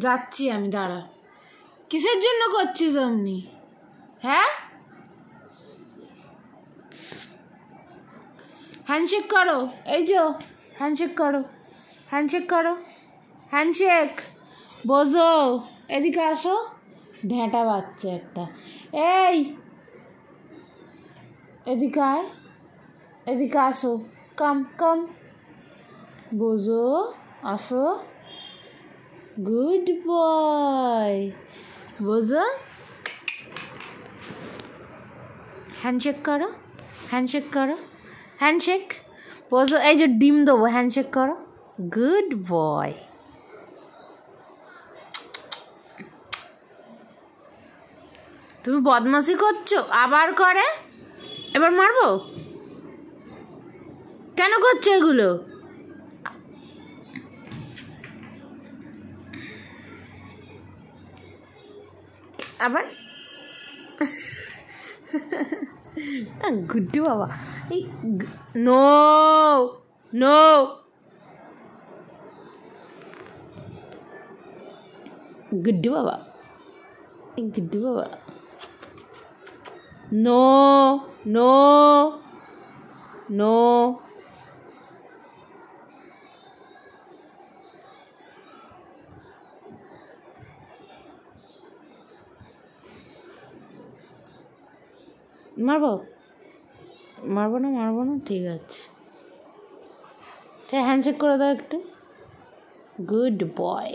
যাচ্ছি আমি, দাঁড়া। কিসের জন্য করছিস অমনি? হ্যাঁ, হ্যান্ডশেক করো। এই যে হ্যান্ডশেক করো, হ্যান্ডশেক করো, হ্যান্ডশেক। বোঝো, এদিকে আসো। ঢ্যাঁটা বাচ্চা একটা। এই এদিকে আয়, এদিকে আসো। কাম কাম, বোঝো, আসো। গুড বয়, বোঝো। হ্যান্ডশেক করো, হ্যান্ডশেক করো, হ্যান্ডশেক। বোঝো, এই যে ডিম দেবো, হ্যান্ডশেক করো। Good boy. তুমি বদমাশি করছো, আবার করে। এবার মারবো? কেন করছো এগুলো? আবার গুড্ডু বাবা, এই নো নো, গুড্ডু বাবা, এই গুড্ডু বাবা, নো নো নো। মারবো? মারবো না, মারবো না, ঠিক আছে। হ্যান্ডশেক করে দাও একটু। Good boy.